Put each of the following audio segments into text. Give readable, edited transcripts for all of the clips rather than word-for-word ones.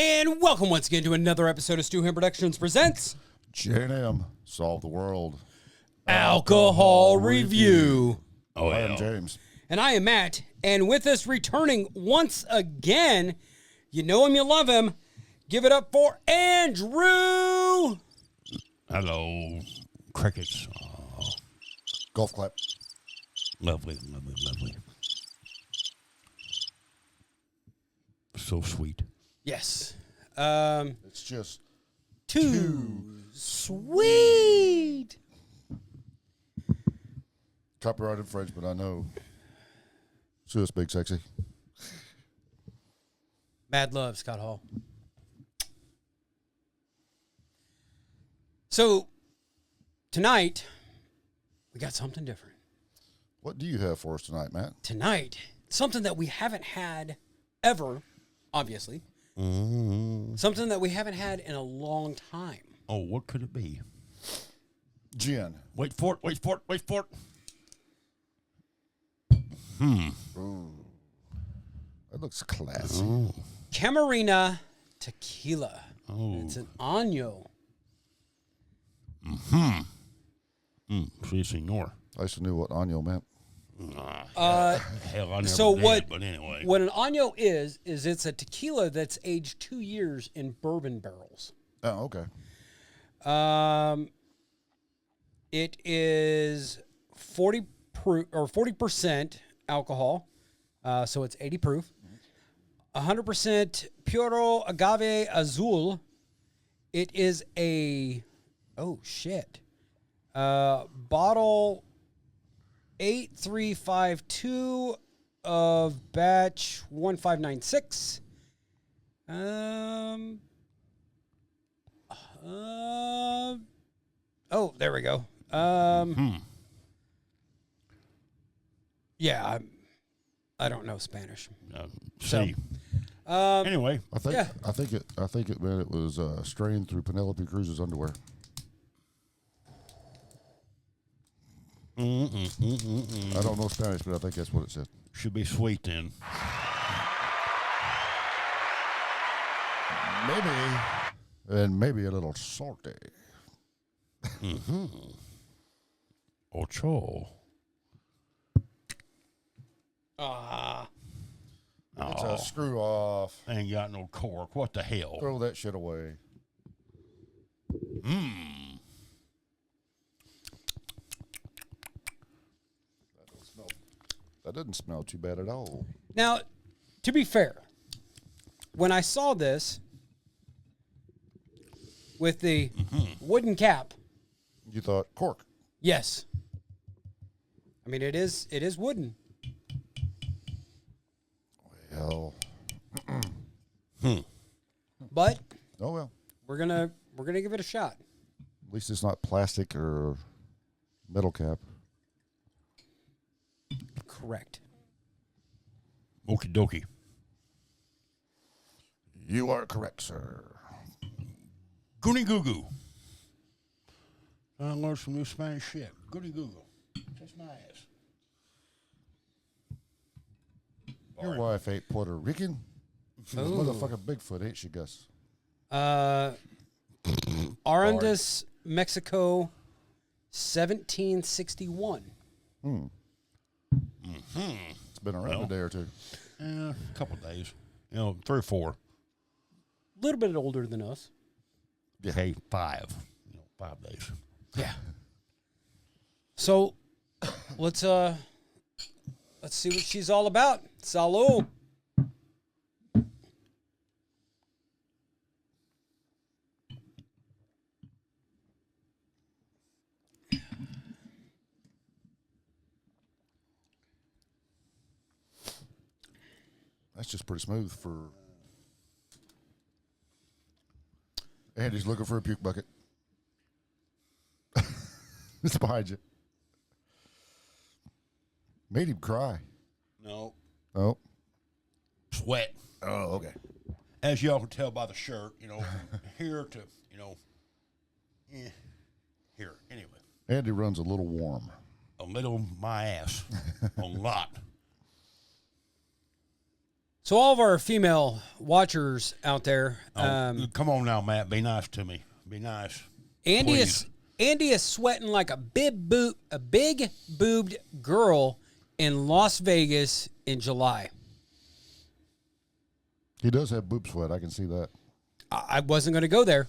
And welcome once again to another episode of Stu Ham Productions presents J&M Solve the World Alcohol Review. Oh, I am James. And I am Matt. And with us returning once again, you know him, you love him. Give it up for Andrew. Hello, crickets. Golf clap. Lovely, lovely, lovely. So sweet. Yes. It's just Too sweet. copyright infringement, I know. Sue us, Big Sexy. Mad love, Scott Hall. So, tonight, we got something different. What do you have for us tonight, Matt? Tonight, something that we haven't had ever, obviously. Something that we haven't had in a long time. Oh, what could it be? Gin. Wait for it, wait for it, wait for it. Ooh. That looks classy. Oh. Camarena Tequila. Oh. It's an Anejo. Si, senor. I used to know what Año meant. Hell, I never So did, but anyway. what an Anejo is it's a tequila that's aged 2 years in bourbon barrels. Oh, okay. It is 40 proof or 40% alcohol, so it's 80 proof. 100% puro agave azul. It is a bottle 8352 of batch 1596. Oh, there we go. Yeah, I don't know Spanish. See. Anyway. I think it meant it was strained through Penelope Cruz's underwear. I don't know Spanish, but I think that's what it said. Should be sweet then. Maybe a little salty. Ocho. It's a screw off. Ain't got no cork. What the hell? Throw that shit away. That doesn't smell too bad at all. Now, to be fair, when I saw this with the wooden cap, You thought cork. yes. I mean, it is wooden. Well, But oh well. we're gonna give it a shot. At least it's not plastic or metal cap. Correct. Okie dokie. You are correct, sir. Goody goo goo. I learned some new Spanish shit. Goody goo goo. Kiss my ass. Your wife ain't Puerto Rican. She's a motherfucking Bigfoot, ain't she, Gus? Arandas, Mexico, 1761. It's been around a day or two. A couple of days. 3 or 4. A little bit older than us. Yeah. Hey, 5. 5 days. Yeah. So let's see what she's all about. Salud. That's just pretty smooth for... Andy's looking for a puke bucket. It's behind you. Made him cry. No. Oh. Sweat. Oh, okay. As y'all can tell by the shirt, from here to, here. Anyway. Andy runs a little warm. A little my ass. A lot. So all of our female watchers out there, Come on now, Matt. Be nice to me. Be nice. Andy Please. is sweating like a big boobed girl in Las Vegas in July. He does have boob sweat. I can see that. I wasn't going to go there.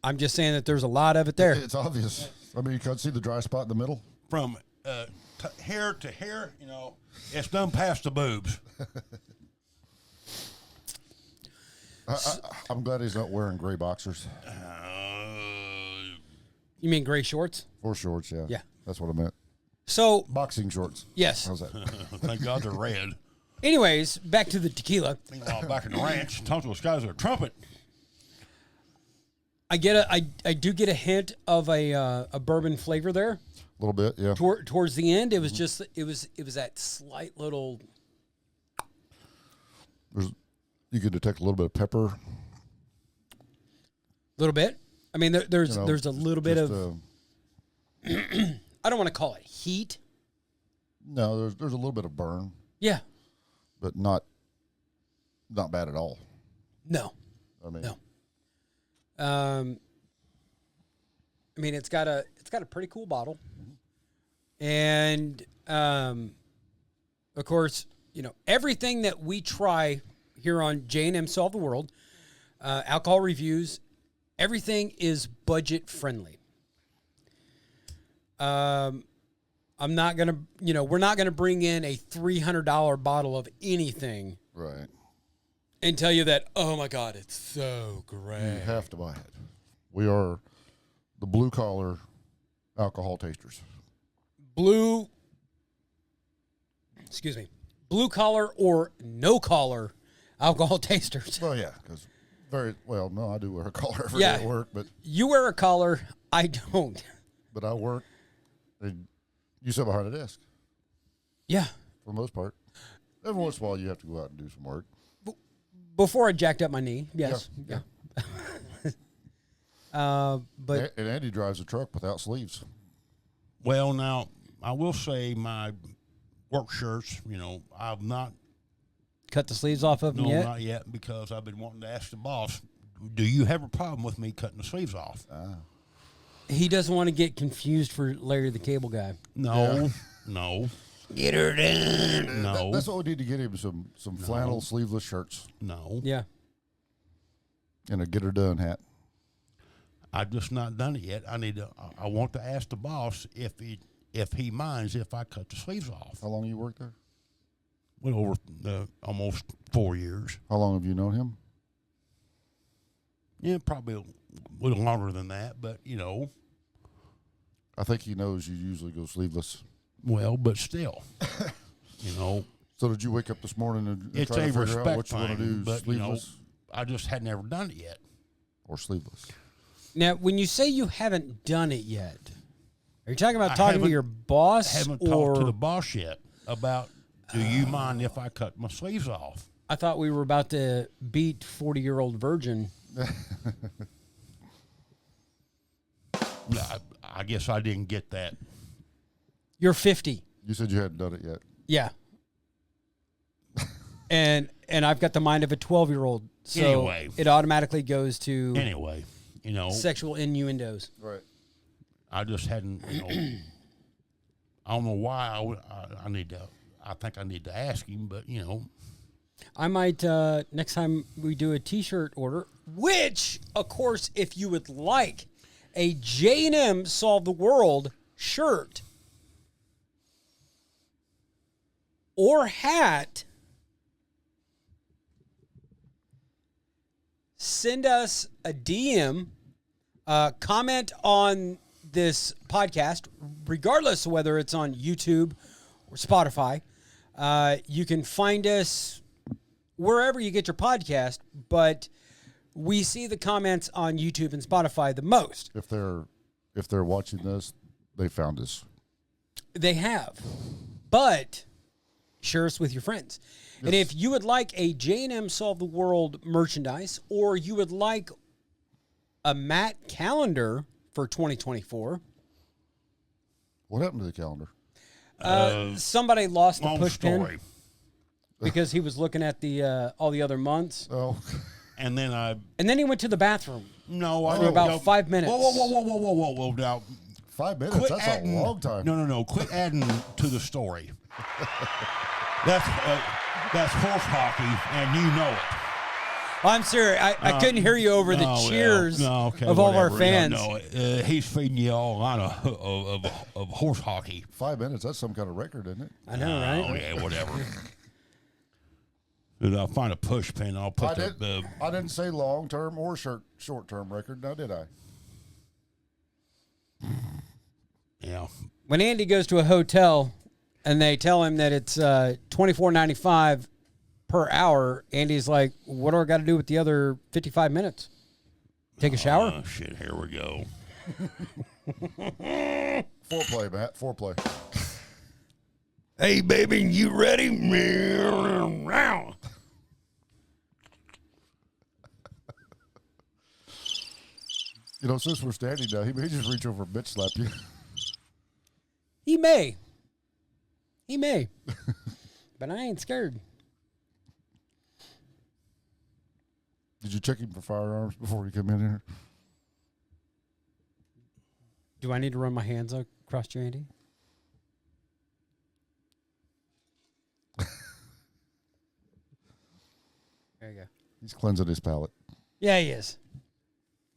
I'm just saying that there's a lot of it there. It's obvious. I mean, you can see the dry spot in the middle. From hair to hair, it's done past the boobs. I'm glad he's not wearing gray boxers You mean gray shorts? or shorts. Yeah, Yeah. that's what I meant. So, Boxing shorts. yes. How's that? Thank God they're red. Anyways, back to the tequila. Meanwhile, back in the ranch, talk to those guys with a trumpet. I do get a hint of a bourbon flavor there. A little bit, yeah. Towards the end, it was just it was that slight little. You could detect a little bit of pepper. Little bit. I mean, there's a little bit of. I I don't want to call it heat. No, there's a little bit of burn, Yeah. but not bad at all. No. I mean, No. I mean, it's got a pretty cool bottle, and of course, everything that we try here on J&M Solve the World, alcohol reviews, everything is budget friendly. I'm not gonna, we're not gonna bring in a $300 bottle of anything, right. and tell you that, oh my God, it's so great. You have to buy it. We are the blue collar alcohol tasters. Blue collar or no collar alcohol tasters. Well, yeah, because no, I do wear a collar every day at work, but You wear a collar, I don't. I work. And you sit behind a desk Yeah. for the most part. Every once in a while, you have to go out and do some work. Before I jacked up my knee, yes. Yeah. But And Andy drives a truck without sleeves. Well, now, I will say my work shirts, I've not, cut the sleeves off of them no, yet? not yet, because I've been wanting to ask the boss, do you have a problem with me cutting the sleeves off? He doesn't want to get confused for Larry the Cable Guy. No, no, Get her done. no, That's what we need to get him, some flannel sleeveless shirts no. Yeah. and a get her done hat. I've just not done it yet. I want to ask the boss if he minds if I cut the sleeves off. How long you worked there? Well, over almost 4 years. How long have you known him? Yeah, probably a little longer than that, but I think he knows you usually go sleeveless. well, but still, So did you wake up this morning and it's try a to figure out respect what you want to thing, do, but sleeveless I just had never done it yet. or sleeveless? Now, when you say you haven't done it yet, are you talking about I talking to haven't- your boss? Haven't or talked to the boss yet about, do you mind if I cut my sleeves off? I thought we were about to beat 40-year-old virgin. I guess I didn't get that. You're 50. You said you hadn't done it yet. Yeah. and I've got the mind of a 12-year-old. So Anyway. it automatically goes to Anyway, sexual innuendos. Right. I just hadn't, I don't know why I think I need to ask him, but I might, next time we do a T-shirt order, which, of course, if you would like a J&M Solve the World shirt or hat, send us a DM, comment on this podcast, regardless of whether it's on YouTube or Spotify. You can find us wherever you get your podcast, but we see the comments on YouTube and Spotify the most. If they're watching this, they found us. They have. But share us with your friends. Yes. And if you would like a J&M Solve the World merchandise, or you would like a Matt calendar for 2024. What happened to the calendar? Somebody lost the Long push story. pin. because he was looking at the all the other months. Oh, And then And then he went to the bathroom. no, I For about 5 minutes. Whoa! Now, 5 minutes. quit That's adding, a long time. No. Quit adding to the story. That's horse hockey, and you know it. I'm serious. I couldn't hear you over the cheers of all of our fans. He's feeding you all on of horse hockey. 5 minutes. That's some kind of record, isn't it? I know, right? Oh yeah, whatever. Dude, I'll find a push pin. I'll put the. I didn't say long term or short term record. Now did I? Yeah. When Andy goes to a hotel and they tell him that it's $24.95 per hour, Andy's like, "What do I got to do with the other 55 minutes? Take a shower?" Oh shit! Here we go. Foreplay, Matt. Foreplay. Hey, baby, you ready? You know, since we're standing now, he may just reach over and bitch slap you. He may. But I ain't scared. Did you check him for firearms before you come in here? Do I need to run my hands across you, Andy? There you go. He's cleansing his palate. Yeah, he is.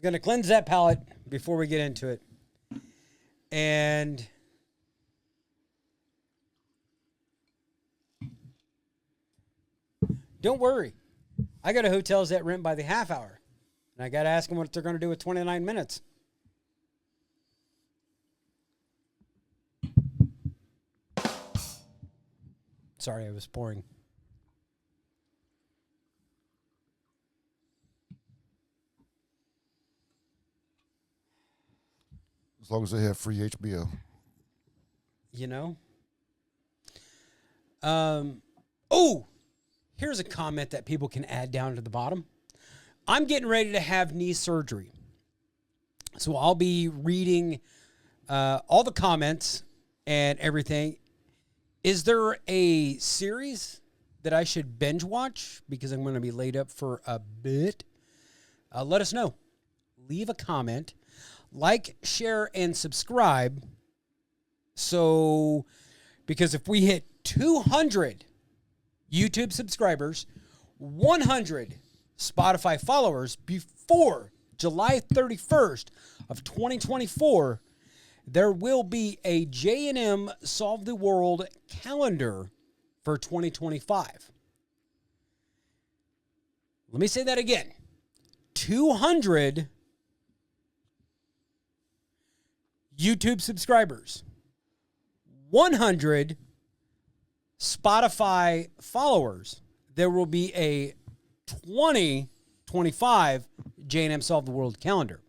Going to cleanse that palate before we get into it. And don't worry. I go to hotels that rent by the half hour. And I got to ask them what they're going to do with 29 minutes. Sorry, I was pouring. As long as they have free HBO. You know? Oh, here's a comment that people can add down to the bottom. I'm getting ready to have knee surgery. So I'll be reading all the comments and everything. Is there a series that I should binge watch? Because I'm going to be laid up for a bit. Let us know. Leave a comment. Like, share, and subscribe. So, because if we hit 200 YouTube subscribers, 100 Spotify followers before July 31st of 2024, there will be a J&M Solve the World calendar for 2025. Let me say that again. 200 YouTube subscribers, 100 Spotify followers. There will be a 2025 J&M Solve the World calendar.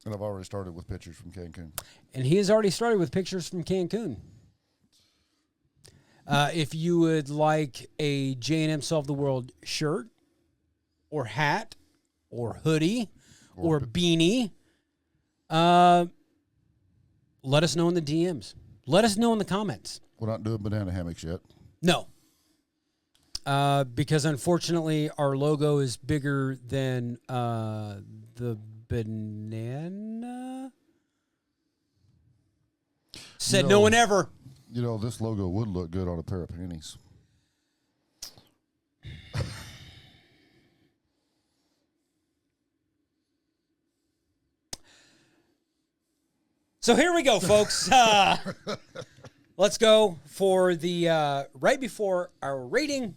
And I've already started with pictures from Cancun. And he has already started with pictures from Cancun. If you would like a J&M Solve the World shirt or hat or hoodie or beanie, let us know in the DMs. Let us know in the comments. We're not doing banana hammocks yet. No. Because unfortunately our logo is bigger than the banana. Said no one ever. You know, this logo would look good on a pair of panties. So here we go, folks. Let's go for the right before our rating.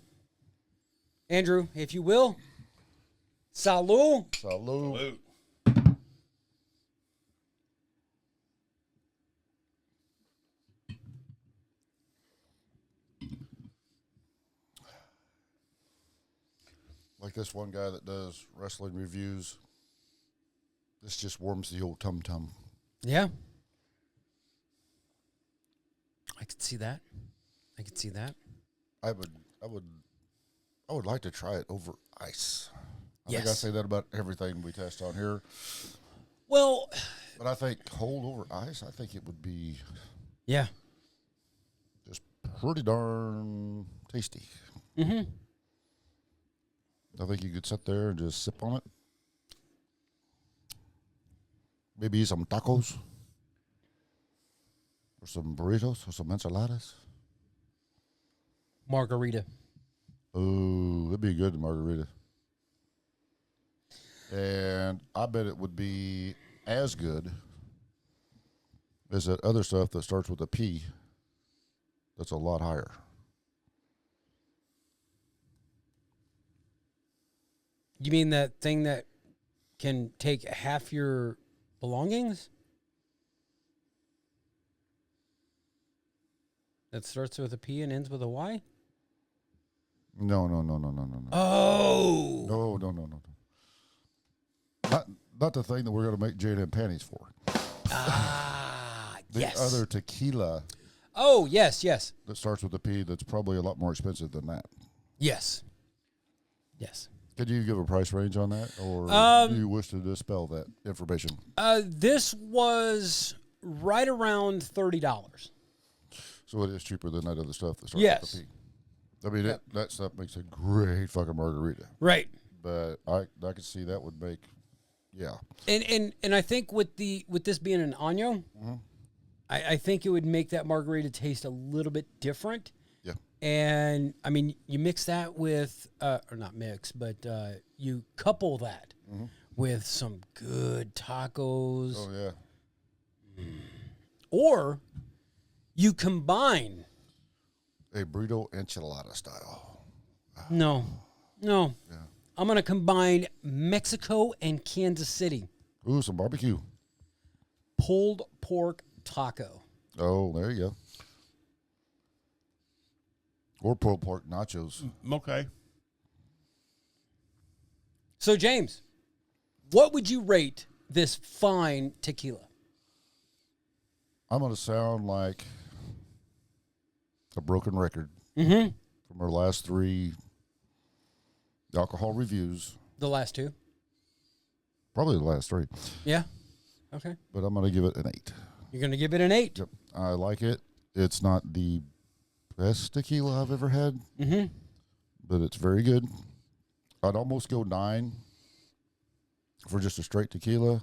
Andrew, if you will. Salud. Salud. Like this one guy that does wrestling reviews. This just warms the old tum-tum. Yeah. I could see that. I would like to try it over ice. I think I Yes. say that about everything we test on here. Well, But I think cold over ice, I think it would be yeah. just pretty darn tasty. Mm-hmm. I think you could sit there and just sip on it. Maybe eat some tacos. Or some burritos or some enchiladas. Margarita. Oh, that'd be good, margarita. And I bet it would be as good as that other stuff that starts with a P. That's a lot higher. You mean that thing that can take half your belongings? That starts with a P and ends with a Y? No. Oh. No. Not the thing that we're going to make J&M panties for. The Yes. other tequila Oh, yes. that starts with a P that's probably a lot more expensive than that. Yes. Could you give a price range on that, or do you wish to dispel that information? This was right around $30. So it is cheaper than that other stuff that starts Yes. with a P. I mean, that stuff makes a great fucking margarita. Right. But I could see that would make, yeah. And I think with this being an año, I think it would make that margarita taste a little bit different. Yeah. And I mean, you mix that with, or not mix, but you couple that with some good tacos. Oh, yeah. Or you combine. A burrito enchilada style. No. Yeah. I'm going to combine Mexico and Kansas City. Ooh, some barbecue. Pulled pork taco. Oh, there you go. Or pulled pork nachos. Okay. So, James, what would you rate this fine tequila? I'm going to sound like a broken record Mm-hmm. from our last 3 alcohol reviews. The last 2? Probably the last 3. Yeah. Okay. But I'm going to give it an 8. You're going to give it an 8? Yep. I like it. It's not the best tequila I've ever had, but it's very good. I'd almost go 9 for just a straight tequila.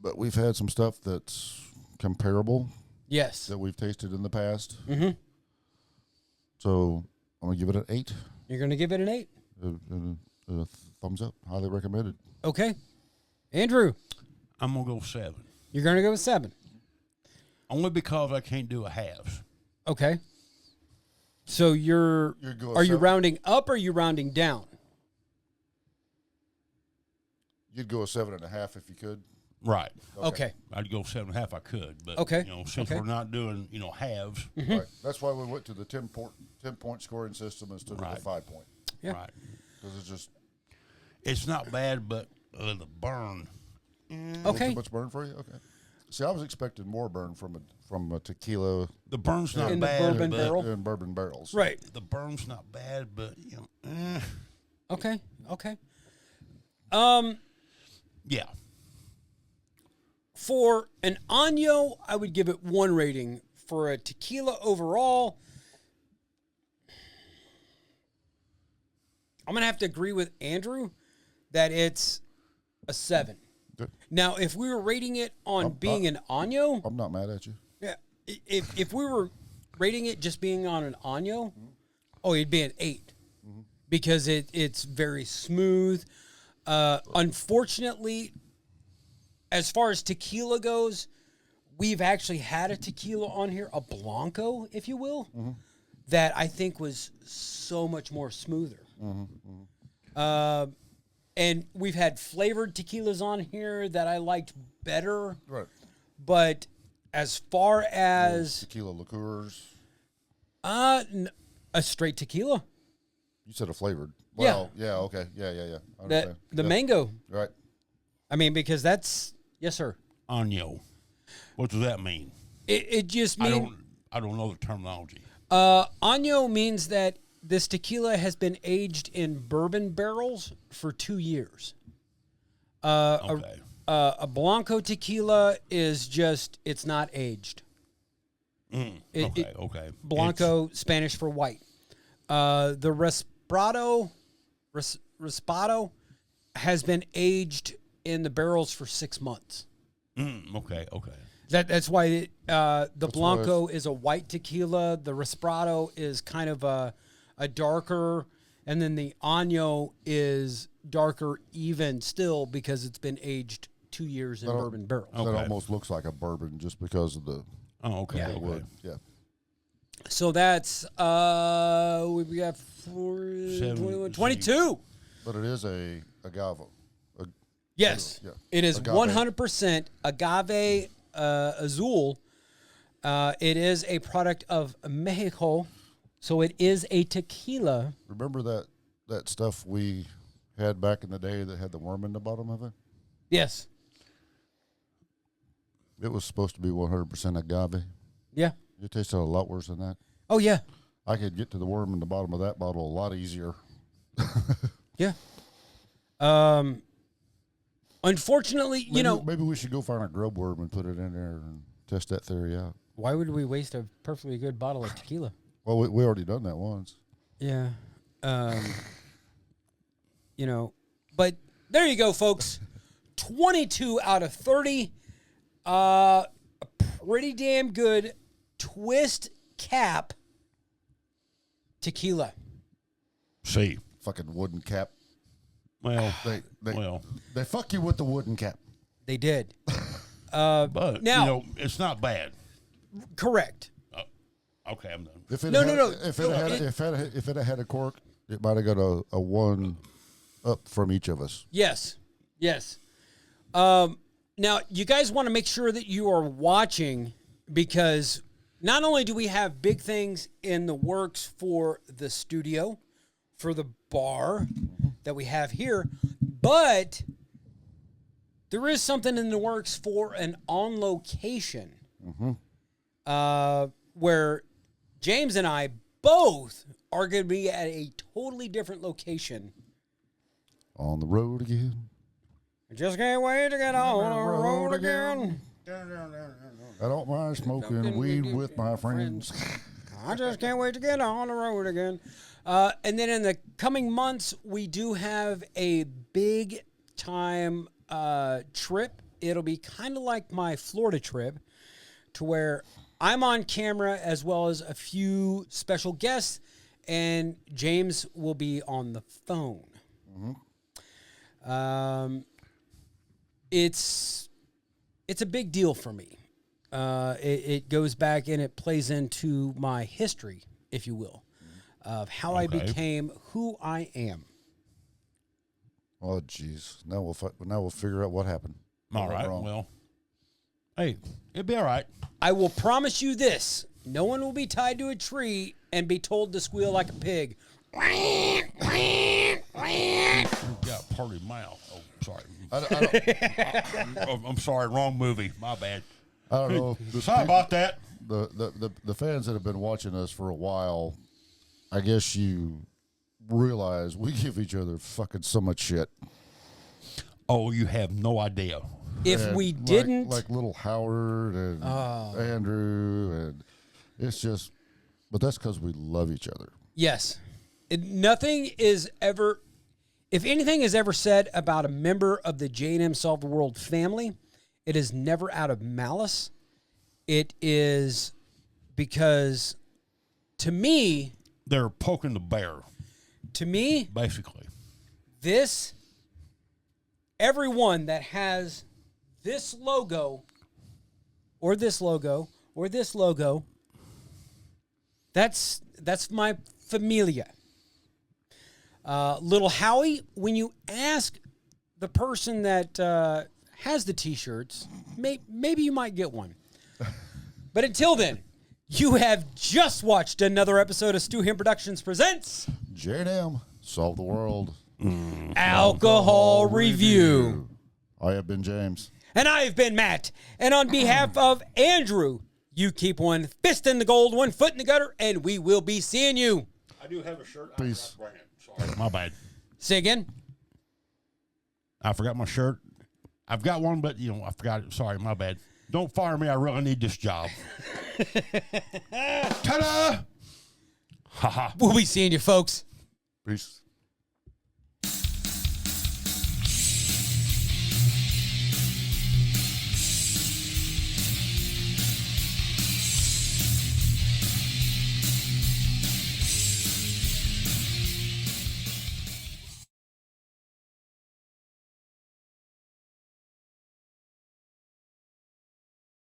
But we've had some stuff that's comparable Yes. that we've tasted in the past. Mm-hmm. So I'm going to give it an 8. You're going to give it an 8? A thumbs up. Highly recommended. Okay. Andrew, I'm going to go 7. you're going to go with 7. Only because I can't do a halves. Okay. So are you 7? rounding up or are you rounding down? You'd go a 7.5 if you could. Right. Okay. I'd go 7.5. I could, but Okay. since Okay. we're not doing halves, Right. That's why we went to the 10-point scoring system instead of the Right. 5-point. Yeah. right? Because it's just It's not bad, but the burn. Okay. too much burn for you. Okay. See, I was expecting more burn from a tequila The burn's not In the bad, bourbon but barrel? and bourbon barrels. Right. the burn's not bad, but Okay. yeah. For an año, I would give it 1 rating. For a tequila overall, I'm going to have to agree with Andrew that it's a 7. Good. Now, if we were rating it on being an año, I'm not mad at you. yeah, if we were rating it just being on an año, oh, it'd be an 8 because it's very smooth. Unfortunately, as far as tequila goes, we've actually had a tequila on here, a Blanco, if you will, that I think was so much more smoother. And we've had flavored tequilas on here that I liked better. Right. But as far as Tequila liqueurs. a straight tequila, You said a flavored. Yeah. Well, yeah. Okay. Yeah. I understand. the Yeah. mango. Right. I mean, because that's yes, sir. Año. What does that mean? It just means I don't know the terminology. año means that this tequila has been aged in bourbon barrels for 2 years. Okay. A Blanco tequila is just, it's not aged. Okay. Blanco, Spanish for white. The Respado has been aged in the barrels for 6 months. Okay. That's why the Blanco why is a white tequila. The Respado is kind of a darker, and then the Añejo is darker even still because it's been aged 2 years in bourbon barrels. That almost looks like a bourbon just because of the wood. Yeah. So that's we got 21, 22. But it is a agave. Yes, Yeah. it is Agave. 100% agave azul. It is a product of Mexico, so it is a tequila. Remember that stuff we had back in the day that had the worm in the bottom of it? Yes. It was supposed to be 100% agave. Yeah. It tasted a lot worse than that. Oh yeah. I could get to the worm in the bottom of that bottle a lot easier. Yeah. Unfortunately, Maybe we should go find a grub worm and put it in there and test that theory out. why would we waste a perfectly good bottle of tequila? Well, we already done that once. Yeah. But there you go, folks. 22 out of 30. A pretty damn good twist cap tequila. See. Fucking wooden cap. Well, They fuck you with the wooden cap. They did. but now- it's not bad. Correct. Okay, I'm done. If it No, had, no. If it had a cork, it might have got a one up from each of us. Yes. Now, you guys want to make sure that you are watching because not only do we have big things in the works for the studio, for the bar that we have here, but there is something in the works for an on location where James and I both are going to be at a totally different location. On the road again. I just can't wait to get on the road again. I don't mind smoking weed with my friends. I just can't wait to get on the road again. And then in the coming months, we do have a big time trip. It'll be kind of like my Florida trip to where I'm on camera as well as a few special guests, and James will be on the phone. It's a big deal for me. It goes back and it plays into my history, if you will, of how I became who I am. Oh, jeez. Now we'll figure out what happened. All right. Wrong. Well, hey, it'll be all right. I will promise you this. No one will be tied to a tree and be told to squeal like a pig. You got a party mouth. Oh, sorry. I'm sorry. Wrong movie. My bad. I don't know. Sorry about that. The fans that have been watching us for a while, I guess you realize we give each other fucking so much shit. Oh, you have no idea. If And we didn't, like little Howard and Andrew, and it's just, but that's because we love each other. yes, nothing is ever. If anything is ever said about a member of the J&M Solve the World family, it is never out of malice. It is because, to me, They're poking the bear, basically. Everyone that has this logo, or this logo, or this logo, that's my familia. Little Howie, when you ask the person that has the T-shirts, maybe you might get one. But until then, you have just watched another episode of Stu Him Productions Presents J&M, Solve the World. Alcohol Review. I have been James. And I've been Matt. And on behalf of Andrew, you keep one fist in the gold, one foot in the gutter, and we will be seeing you. I do have a shirt. Peace. Sorry, my bad. Say again. I forgot my shirt. I've got one, but I forgot it. Sorry, my bad. Don't fire me. I really need this job. Ta-da! Ha ha. We'll be seeing you, folks. Peace.